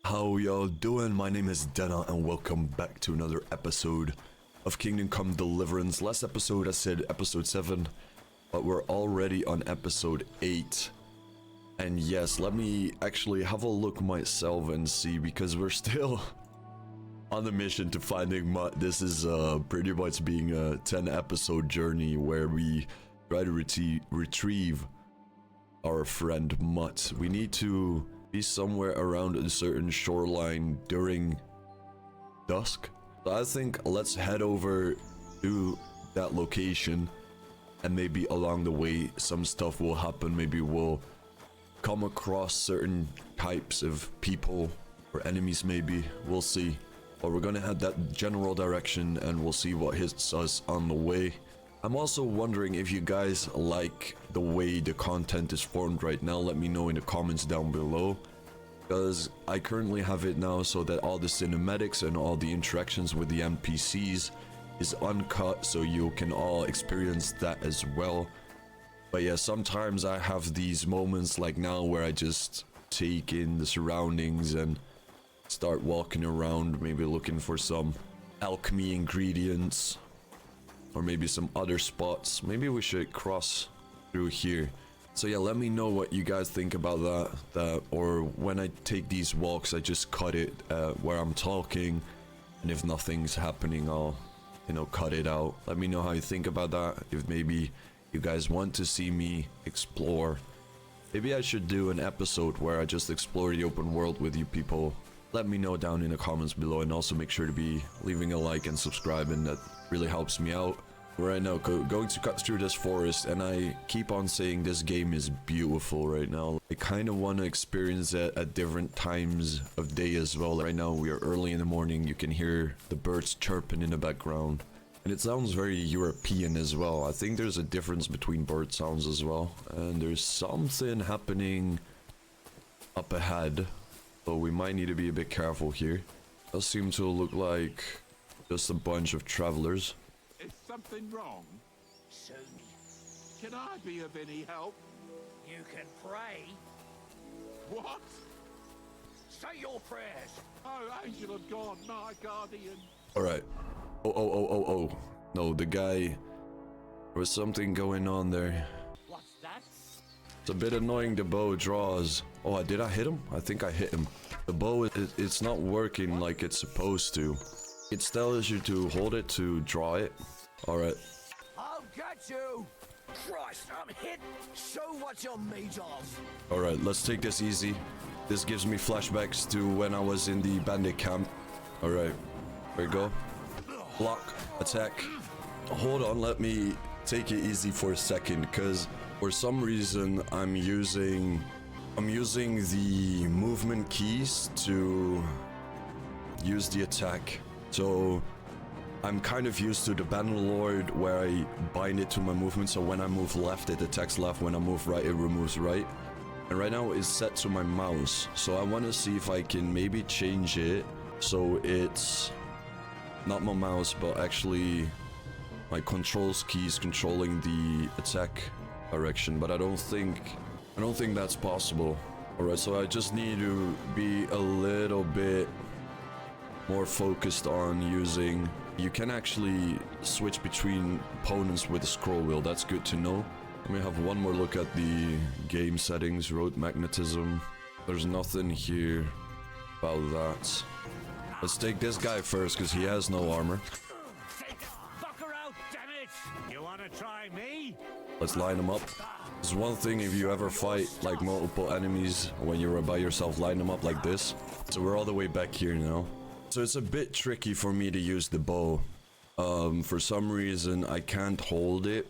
How y'all doing? My name is Dena and welcome back to another episode of Kingdom Come Deliverance. Last episode I said episode 7, but we're already on episode 8. And yes, let me actually have a look myself and see, because we're still on the mission to finding Mutt. This is pretty much being a 10 episode journey where we try to retrieve our friend Mutt. We need to be somewhere around a certain shoreline during dusk. So I think let's head over to that location, and maybe along the way some stuff will happen. Maybe we'll come across certain types of people or enemies, maybe. We'll see. But we're gonna head that general direction and we'll see what hits us on the way. I'm also wondering if you guys like the way the content is formed right now. Let me know in the comments down below, because I currently have it now so that all the cinematics and all the interactions with the NPCs is uncut, so you can all experience that as well. But yeah, sometimes I have these moments like now where I just take in the surroundings and start walking around, maybe looking for some alchemy ingredients or maybe some other spots. Maybe we should cross through here. So yeah, let me know what you guys think about that, or when I take these walks I just cut it where I'm talking, and if nothing's happening I'll, you know, cut it out. Let me know how you think about that. If maybe you guys want to see me explore, maybe I should do an episode where I just explore the open world with you people. Let me know down in the comments below, and also make sure to be leaving a like and subscribing. That really helps me out. Right now, going to cut through this forest, and I keep on saying this game is beautiful right now. I kind of want to experience it at different times of day as well. Right now we are early in the morning. You can hear the birds chirping in the background, and it sounds very European as well. I think there's a difference between bird sounds as well, and there's something happening up ahead, so we might need to be a bit careful here. Does seem to look like just a bunch of travelers. Is something wrong? Soon. Can I be of any help? You can pray. What? Say your prayers. Oh, angel of God, my guardian. Alright. Oh. No, the guy... There was something going on there. What's that? It's a bit annoying the bow draws. Oh, did I hit him? I think I hit him. The bow, it's not working like it's supposed to. It tells you to hold it to draw it. Alright. I'll get you. Christ, I'm hit. Show what you're made of. Alright, let's take this easy. This gives me flashbacks to when I was in the bandit camp. Alright. There we go. Block. Attack. Hold on, let me take it easy for a second, because for some reason I'm using the movement keys to use the attack. So I'm kind of used to the Bannerlord where I bind it to my movement, so when I move left it attacks left, when I move right it removes right. And right now it's set to my mouse, so I want to see if I can maybe change it so it's not my mouse but actually my controls keys controlling the attack direction, but I don't think that's possible. Alright, so I just need to be a little bit more focused on using... You can actually switch between opponents with the scroll wheel. That's good to know. Let me have one more look at the game settings. Road magnetism. There's nothing here about that. Let's take this guy first because he has no armor. Fuck her out, damn it! You wanna try me? Let's line them up. There's one thing, if you ever fight like multiple enemies when you're by yourself, line them up like this. So we're all the way back here now. So it's a bit tricky for me to use the bow. For some reason I can't hold it,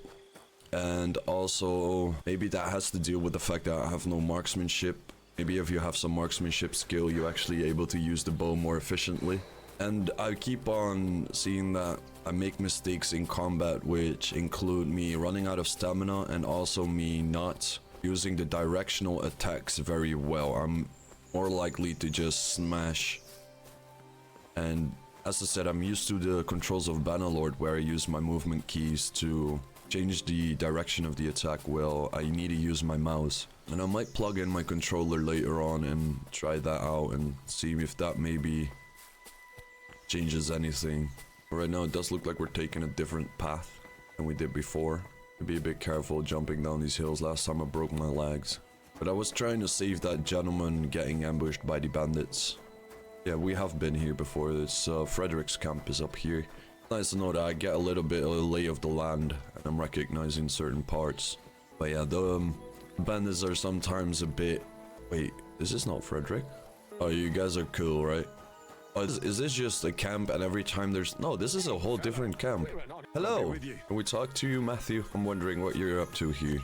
and also maybe that has to deal with the fact that I have no marksmanship. Maybe if you have some marksmanship skill you're actually able to use the bow more efficiently. And I keep on seeing that I make mistakes in combat, which include me running out of stamina and also me not using the directional attacks very well. I'm more likely to just smash. And as I said, I'm used to the controls of Bannerlord where I use my movement keys to change the direction of the attack. Well, I need to use my mouse. And I might plug in my controller later on and try that out and see if that maybe changes anything. But right now it does look like we're taking a different path than we did before. Be a bit careful jumping down these hills. Last time I broke my legs. But I was trying to save that gentleman getting ambushed by the bandits. Yeah, we have been here before. This Frederick's camp is up here. Nice to know that I get a little bit of a lay of the land and I'm recognizing certain parts. But yeah, the bandits are sometimes a bit... Wait, this is not Frederick? Oh, you guys are cool, right? Oh, is this just a camp and every time there's... No, this is a whole different camp. Hello! Can we talk to you, Matthew? I'm wondering what you're up to here.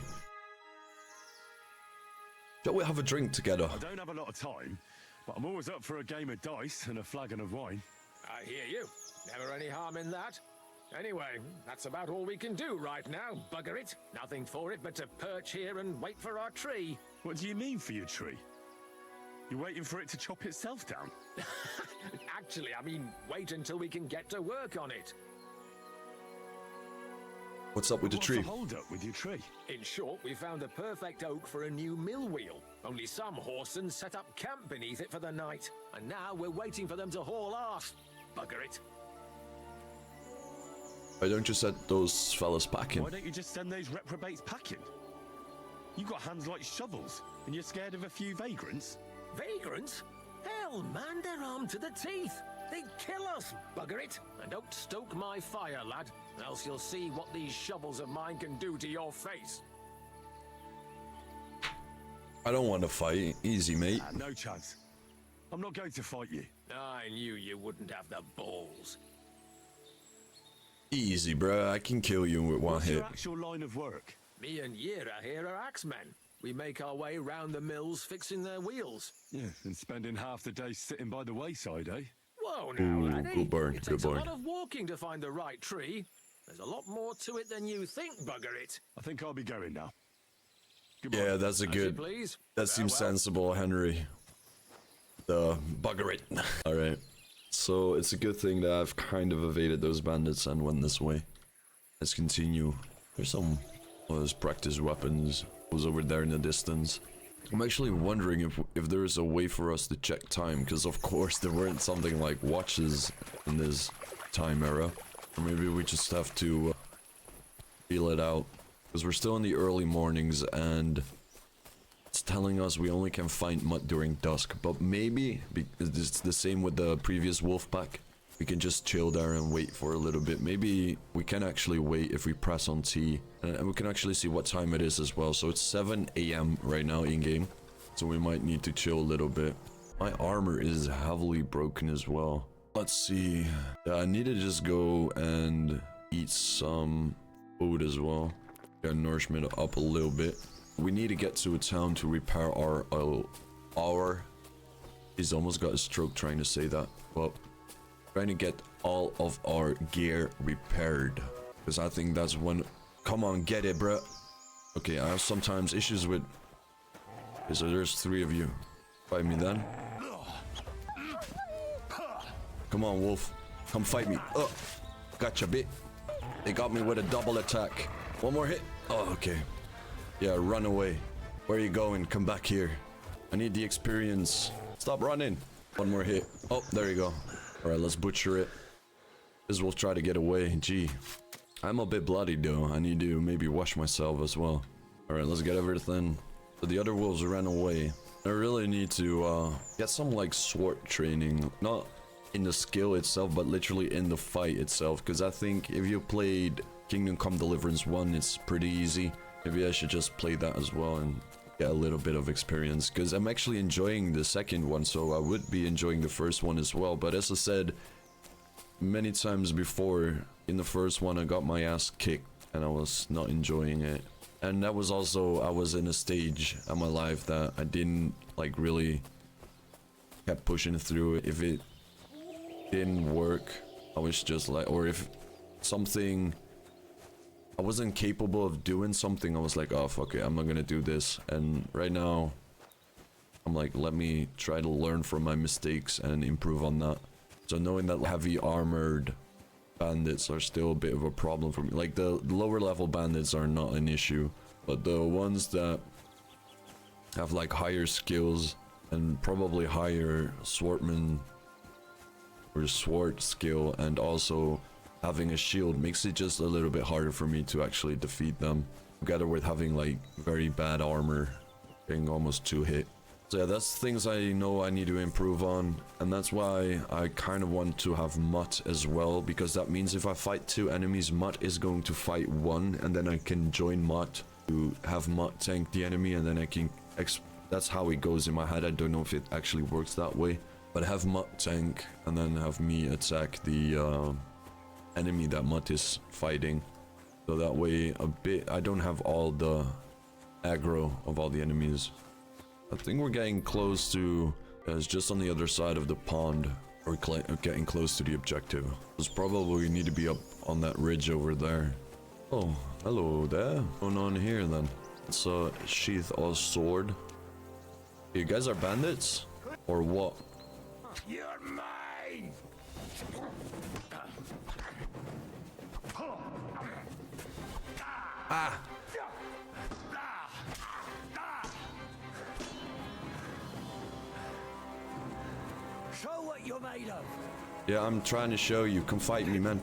Shall we have a drink together? I don't have a lot of time, but I'm always up for a game of dice and a flagon of wine. I hear you. Never any harm in that. Anyway, that's about all we can do right now, bugger it. Nothing for it but to perch here and wait for our tree. What do you mean for your tree? You're waiting for it to chop itself down? Actually, I mean, wait until we can get to work on it. What's up with the tree? What's the hold up with your tree? In short, we found a perfect oak for a new mill wheel. Only some horsens set up camp beneath it for the night. And now we're waiting for them to haul ass. Bugger it. Why don't you set those fellas packing? Why don't you just send those reprobates packing? You got hands like shovels, and you're scared of a few vagrants? Vagrants? Hell, man, they're armed to the teeth. They'd kill us, bugger it. And don't stoke my fire, lad, else you'll see what these shovels of mine can do to your face. I don't want to fight. Easy, mate. No chance. I'm not going to fight you. I knew you wouldn't have the balls. Easy, bruh. I can kill you with one What's hit. your actual line of work? Me and Yira here are axemen. We make our way round the mills fixing their wheels. Yeah, and spending half the day sitting by the wayside, eh? Whoa now, Ooh, laddie. good burn, It good takes burn. a lot of walking to find the right tree. There's a lot more to it than you think, bugger it. I think I'll be going now. Goodbye. Yeah, that's a As you good... please. That seems Farewell. sensible, Henry. The bugger it. Alright. So, it's a good thing that I've kind of evaded those bandits and went this way. Let's continue. There's some... Oh, there's practice weapons. Was over there in the distance. I'm actually wondering if there is a way for us to check time, because of course there weren't something like watches in this time era. Or maybe we just have to feel it out. Because we're still in the early mornings and it's telling us we only can find mud during dusk. But maybe, because it's the same with the previous wolf pack, we can just chill there and wait for a little bit. Maybe we can actually wait if we press on T. And we can actually see what time it is as well. So it's 7 AM right now in-game. So we might need to chill a little bit. My armor is heavily broken as well. Let's see. Yeah, I need to just go and eat some food as well. Get nourishment up a little bit. We need to get to a town to repair our... He's almost got a stroke trying to say that. Well, trying to get all of our gear repaired. Because I think that's when... Come on, get it, bruh. Okay, I have sometimes issues with... Okay, so there's 3 of you. Fight me then. Come on, wolf. Come fight me. Oh, gotcha, bit. They got me with a double attack. One more hit. Oh, okay. Yeah, run away. Where are you going? Come back here. I need the experience. Stop running. One more hit. Oh, there you go. Alright, let's butcher it. This will try to get away. Gee. I'm a bit bloody though. I need to maybe wash myself as well. Alright, let's get everything. So the other wolves ran away. I really need to get some like sword training. Not in the skill itself, but literally in the fight itself. Because I think if you played Kingdom Come Deliverance 1, it's pretty easy. Maybe I should just play that as well and get a little bit of experience. Because I'm actually enjoying the second one, so I would be enjoying the first one as well. But as I said many times before, in the first one I got my ass kicked and I was not enjoying it. And that was also, I was in a stage of my life that I didn't like really kept pushing through. If it didn't work, I was just like, or if something, I wasn't capable of doing something, I was like, oh fuck it, I'm not gonna do this. And right now I'm like, let me try to learn from my mistakes and improve on that. So knowing that heavy armored bandits are still a bit of a problem for me. Like the lower level bandits are not an issue, but the ones that have like higher skills and probably higher swordman or sword skill, and also having a shield makes it just a little bit harder for me to actually defeat them, together with having like very bad armor, getting almost 2 hit. So yeah, that's things I know I need to improve on, and that's why I kind of want to have Mutt as well, because that means if I fight 2 enemies, Mutt is going to fight 1, and then I can join Mutt to have Mutt tank the enemy, and then I can that's how it goes in my head. I don't know if it actually works that way, but have Mutt tank and then have me attack the enemy that Mutt is fighting, so that way I don't have all the aggro of all the enemies. I think we're getting close to, it's just on the other side of the pond. We're getting close to the objective. It's probably need to be up on that ridge over there. Oh, hello there. What's going on here then? Let's sheath our sword. You guys are bandits? Or what? You're mine! Ah! Show what you're made of. Yeah, I'm trying to show you. Come fight me, man.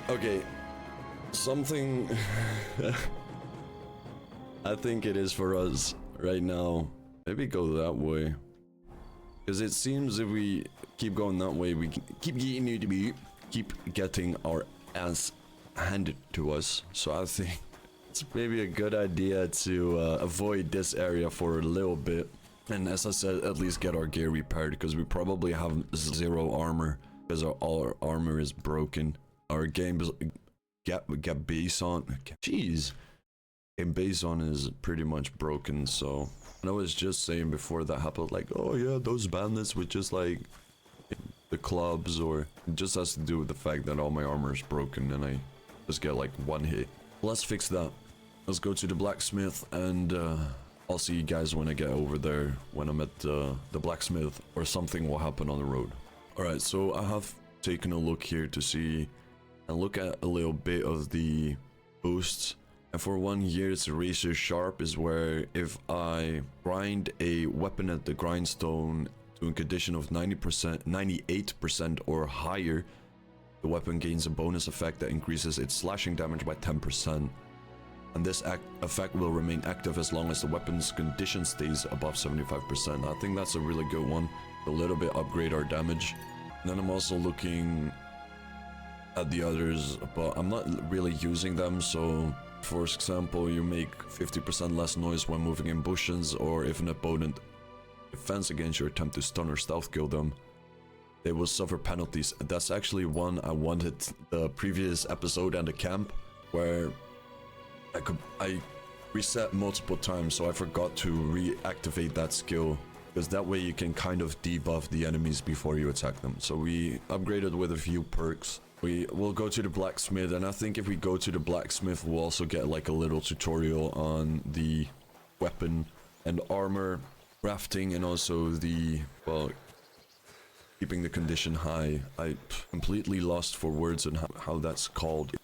Okay, something I think it is for us right now. Maybe go that way, because it seems if we keep going that way, we keep getting our ass handed to us. So I think it's maybe a good idea to avoid this area for a little bit, and as I said, at least get our gear repaired, because we probably have 0 armor, because all our armor is broken. Our game base on, jeez, game base on is pretty much broken. So I was just saying before that happened, like, oh yeah, those bandits with just like the clubs, or it just has to do with the fact that all my armor is broken and I just get like 1 hit. Let's fix that. Let's go to the blacksmith, and I'll see you guys when I get over there, when I'm at the blacksmith, or something will happen on the road. Alright, so I have taken a look here to see and look at a little bit of the boosts. And for 1 year, it's razor sharp, is where if I grind a weapon at the grindstone to a condition of 90%, 98% or higher, the weapon gains a bonus effect that increases its slashing damage by 10%. And this effect will remain active as long as the weapon's condition stays above 75%. I think that's a really good one. A little bit upgrade our damage. And then I'm also looking at the others, but I'm not really using them. So for example, you make 50% less noise when moving in bushes, or if an opponent defends against your attempt to stun or stealth kill them, they will suffer penalties. That's actually one I wanted the previous episode and the camp, where I reset multiple times, so I forgot to reactivate that skill, because that way you can kind of debuff the enemies before you attack them. So we upgraded with a few perks. We will go to the blacksmith, and I think if we go to the blacksmith, we'll also get like a little tutorial on the weapon and armor crafting, and also the, well, keeping the condition high. I completely lost for words on how that's called.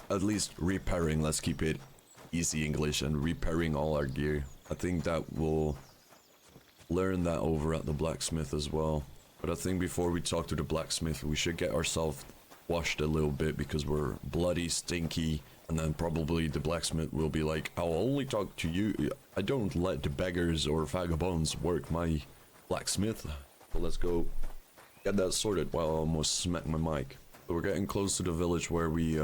At least repairing, let's keep it easy English, and repairing all our gear. I think that we'll learn that over at the blacksmith as well. But I think before we talk to the blacksmith, we should get ourselves washed a little bit, because we're bloody, stinky, and then probably the blacksmith will be like, I'll only talk to you. I don't let the beggars or vagabonds work my blacksmith. So let's go get that sorted. Wow, I almost smacked my mic. So we're getting close to the village where we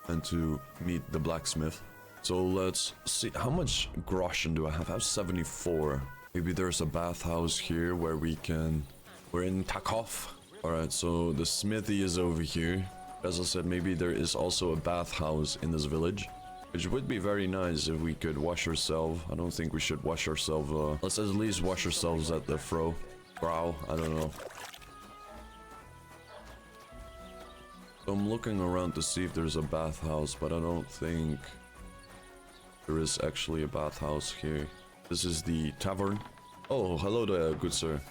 meant to meet the blacksmith. So let's see, how much groschen do I have? I have 74. Maybe there's a bathhouse here where we can... We're in Takov. Alright, so the smithy is over here. As I said, maybe there is also a bathhouse in this village, which would be very nice if we could wash ourselves. I don't think we should wash ourselves. Let's at least wash ourselves at the brow. I don't know. So I'm looking around to see if there's a bathhouse, but I don't think there is actually a bathhouse here. This is the tavern. Oh, hello there, good sir.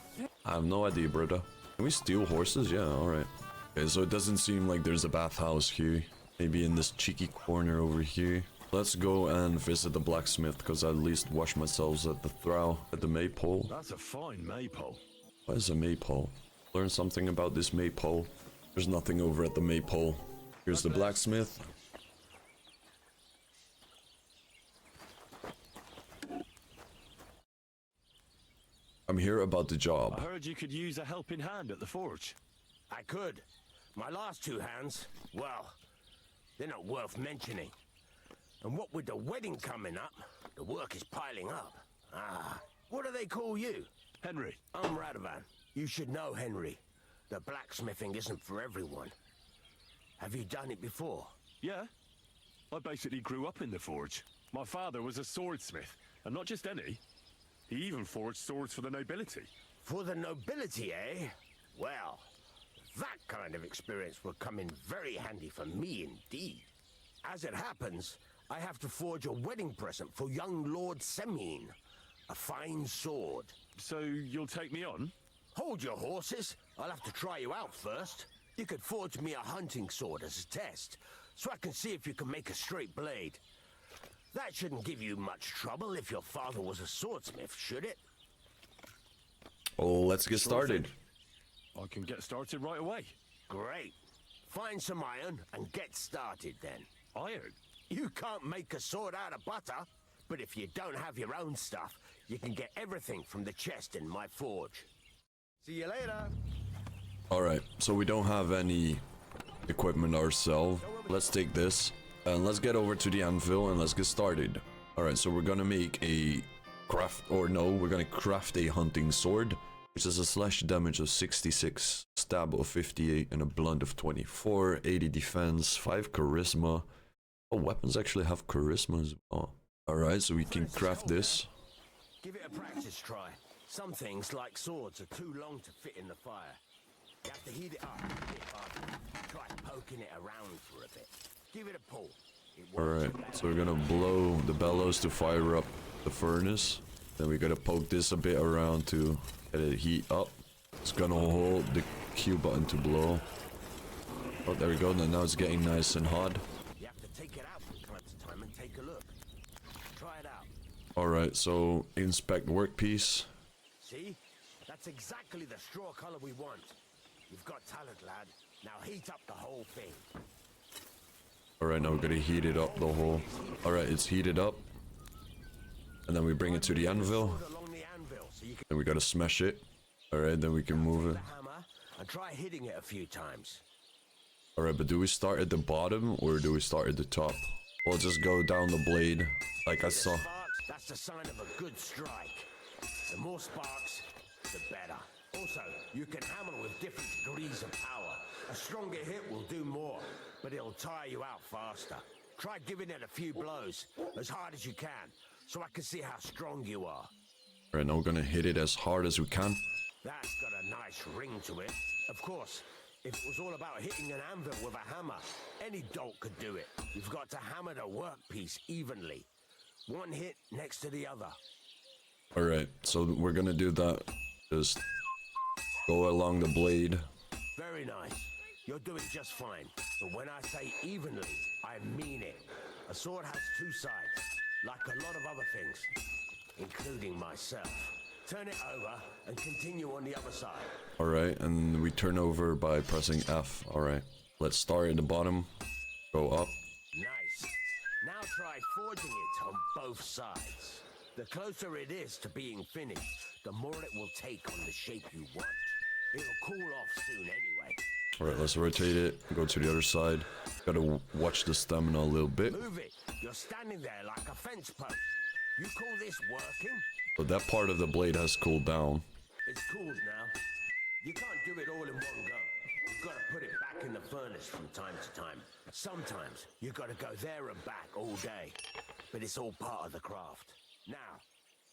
I have no idea, brother. Can we steal horses? Yeah, alright. Okay, so it doesn't seem like there's a bathhouse here. Maybe in this cheeky corner over here. Let's go and visit the blacksmith, because I at least wash myself at the throw at the maypole. That's a fine maypole. What is a maypole? Learn something about this maypole. There's nothing over at the maypole. Here's the blacksmith. I'm here about the I job. heard you could use a helping hand at the forge. I could. My last two hands, well, they're not worth mentioning. And what with the wedding coming up, the work is piling up. Ah, what do they call you? Henry. I'm Radovan. You should know, Henry. The blacksmithing isn't for everyone. Have you done it before? Yeah. I basically grew up in the forge. My father was a swordsmith, and not just any. He even forged swords for the nobility. For the nobility, eh? Well, that kind of experience will come in very handy for me indeed. As it happens, I have to forge a wedding present for young Lord Semine. A fine sword. So you'll take me on? Hold your horses. I'll have to try you out first. You could forge me a hunting sword as a test, so I can see if you can make a straight blade. That shouldn't give you much trouble if your father was a swordsmith, should it? Oh, let's get Sure started. thing. I can get started right away. Great. Find some iron and get started then. Iron? You can't make a sword out of butter, but if you don't have your own stuff, you can get everything from the chest in my forge. See you later. Alright, so we don't have any equipment ourselves. Let's take this and let's get over to the anvil and let's get started. Alright, so we're gonna make a we're gonna craft a hunting sword, which is a slash damage of 66, stab of 58, and a blunt of 24, 80 defense, 5 charisma. Oh, weapons actually have charisma as well. Alright, so we can craft this. Give it a practice try. Some things, like swords, are too long to fit in the fire. You have to heat it up a bit harder. Try poking it around for a bit. Give it a pull. Alright, so we're gonna blow the bellows to fire up the furnace. Then we gotta poke this a bit around to get it heat up. It's gonna hold the Q button to blow. Oh, there we go. Now it's getting nice and hot. You have to take it out from time to time and take a look. Try it out. Alright, so inspect workpiece. See? That's exactly the straw color we want. You've got talent, lad. Now heat up the whole thing. Alright, now we're gonna heat it up the whole. Alright, it's heated up. And then we bring it to the anvil. Along the anvil so you can Then we gotta smash it. Alright, then we can move it. the hammer and try hitting it a few times. Alright, but do we start at the bottom or do we start at the top? We'll just go down the blade like I The saw. sparks, that's the sign of a good strike. The more sparks, the better. Also, you can hammer with different degrees of power. A stronger hit will do more, but it'll tire you out faster. Try giving it a few blows, as hard as you can, so I can see how strong you are. Alright, now we're gonna hit it as hard as we can. That's got a nice ring to it. Of course, if it was all about hitting an anvil with a hammer, any dolt could do it. You've got to hammer the workpiece evenly. One hit next to the other. Alright, so we're gonna do that. Just go along the blade. Very nice. You're doing just fine. But when I say evenly, I mean it. A sword has two sides, like a lot of other things, including myself. Turn it over and continue on the other side. Alright, and we turn over by pressing F. Alright, let's start at the bottom. Go up. Nice. Now try forging it on both sides. The closer it is to being finished, the more it will take on the shape you want. It'll cool off soon anyway. Alright, let's rotate it. Go to the other side. Gotta watch the stamina a little bit. Move it. You're standing there like a fence post. You call this working? But that part of the blade has cooled down. It's cooled now. You can't do it all in one go. You've got to put it back in the furnace from time to time. Sometimes you've got to go there and back all day. But it's all part of the craft. Now,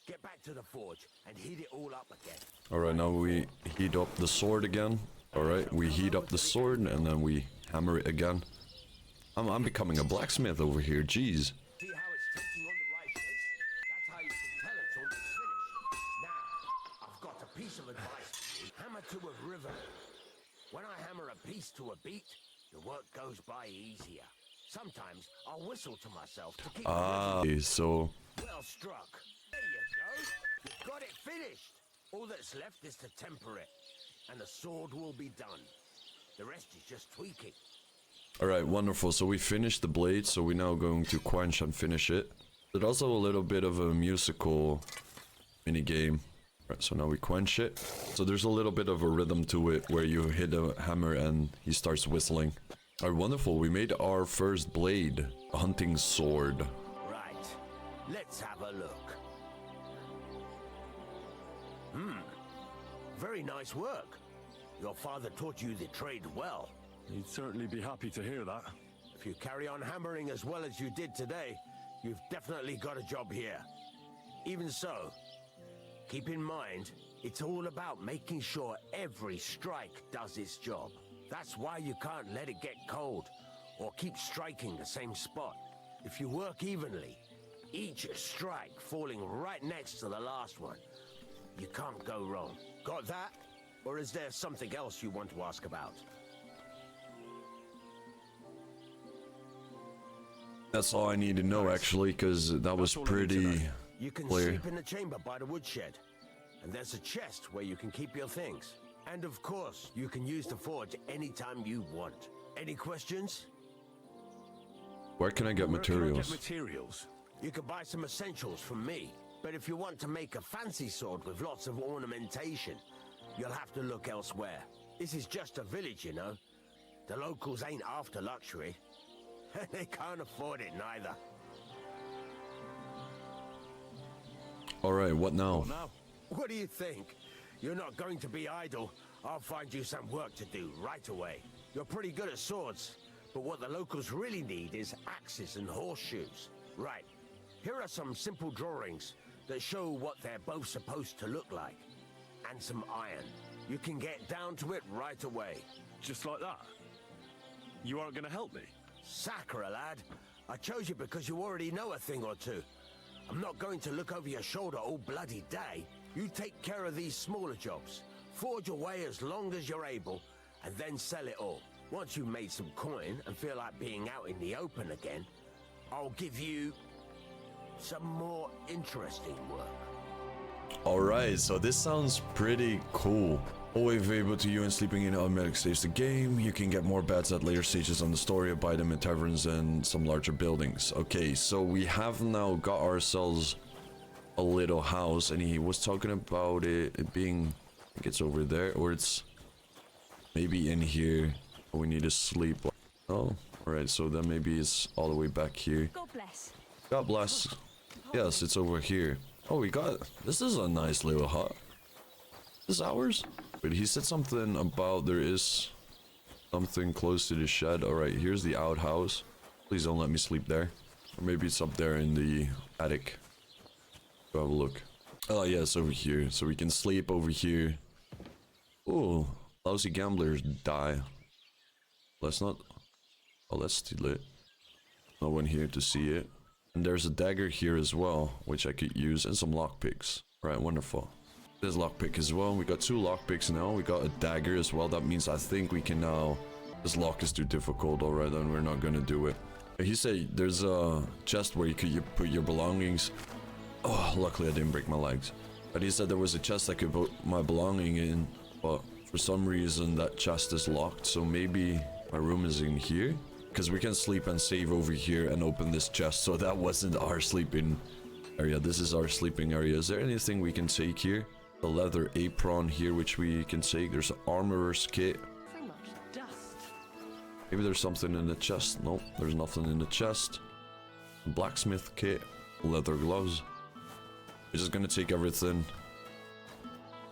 get back to the forge and heat it all up again. Alright, now we heat up the sword again. Alright, we heat up the sword and then we hammer it again. I'm becoming a blacksmith over here, jeez. See how it's taking on the right shape? That's how you can tell it's almost finished. Now, I've got a piece of advice for you. Hammer to a river. When I hammer a piece to a beat, the work goes by easier. Sometimes I'll whistle to myself to keep the rhythm. So Well struck. There you go. You've got it finished. All that's left is to temper it, and the sword will be done. The rest is just tweaking. alright, wonderful. So we finished the blade, so we're now going to quench and finish it. There's also a little bit of a musical mini game. Right, so now we quench it. So there's a little bit of a rhythm to it where you hit a hammer and he starts whistling. Alright, wonderful. We made our first blade, a hunting sword. Right. Let's have a look. Very nice work. Your father taught you the trade well. He'd certainly be happy to hear that. If you carry on hammering as well as you did today, you've definitely got a job here. Even so, keep in mind, it's all about making sure every strike does its job. That's why you can't let it get cold, or keep striking the same spot. If you work evenly, each strike falling right next to the last one, you can't go wrong. Got that? Or is there something else you want to ask about? That's all I need to know, actually, because that was all I need to know. pretty You can clear. sleep in the chamber by the woodshed. And there's a chest where you can keep your things. And of course, you can use the forge anytime you want. Any questions? Where can I get Where can I materials? get materials? You can buy some essentials from me. But if you want to make a fancy sword with lots of ornamentation, you'll have to look elsewhere. This is just a village, you know. The locals ain't after luxury. They can't afford it neither. Alright, what now? Now, What do you think? You're not going to be idle. I'll find you some work to do right away. You're pretty good at swords, but what the locals really need is axes and horseshoes. Right. Here are some simple drawings that show what they're both supposed to look like. And some iron. You can get down to it right away. just like that. You aren't going to help me? Sacre, lad. I chose you because you already know a thing or two. I'm not going to look over your shoulder all bloody day. You take care of these smaller jobs. Forge away as long as you're able, and then sell it all. Once you've made some coin and feel like being out in the open again, I'll give you some more interesting work. Alright, so this sounds pretty cool. Always available to you and sleeping in automatic saves the game. You can get more beds at later stages on the story, buy them in taverns and some larger buildings. Okay, so we have now got ourselves a little house, and he was talking about it being, I think it's over there, or it's maybe in here. We need to sleep. Oh, alright, so then maybe it's all the way back here. God bless. God bless. Yes, it's over here. Oh, we got... This is a nice little hut. This is ours? But he said something about there is something close to the shed. Alright, here's the outhouse. Please don't let me sleep there. Or maybe it's up there in the attic. Go have a look. Oh, yeah, it's over here. So we can sleep over here. Oh, lousy gamblers die. Let's not... Oh, let's steal it. No one here to see it. And there's a dagger here as well, which I could use, and some lockpicks. Right, wonderful. There's lockpick as well. We got 2 lockpicks now. We got a dagger as well. That means I think we can now... This lock is too difficult. Alright, then we're not gonna do it. He said there's a chest where you could put your belongings. Oh, luckily I didn't break my legs. But he said there was a chest I could put my belonging in, but for some reason that chest is locked. So maybe my room is in here? Because we can sleep and save over here and open this chest. So that wasn't our sleeping area. This is our sleeping area. Is there anything we can take here? The leather apron here, which we can take. There's an armorer's kit. So much dust. Maybe there's something in the chest. Nope, there's nothing in the chest. Blacksmith kit. Leather gloves. We're just gonna take everything.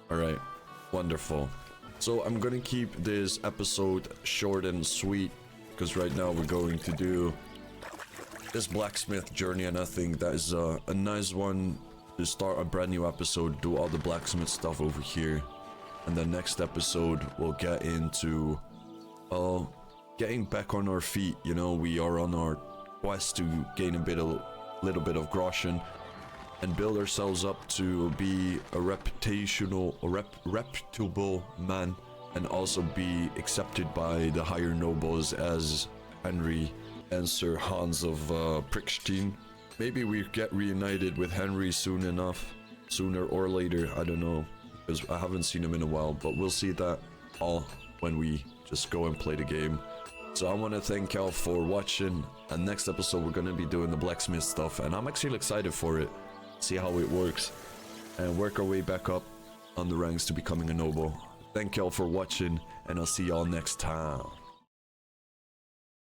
Alright, wonderful. So I'm gonna keep this episode short and sweet, because right now we're going to do this blacksmith journey, and I think that is a nice one to start a brand new episode. Do all the blacksmith stuff over here, and the next episode we'll get into getting back on our feet. You know, we are on our quest to gain a little bit of groschen and build ourselves up to be a reputable man and also be accepted by the higher nobles as Henry and Sir Hans of Prickstein. Maybe we get reunited with Henry soon enough, sooner or later, I don't know, because I haven't seen him in a while, but we'll see that all when we just go and play the game. So I want to thank y'all for watching, and next episode we're going to be doing the blacksmith stuff, and I'm actually excited for it, see how it works, and work our way back up on the ranks to becoming a noble. Thank y'all for watching, and I'll see y'all next time.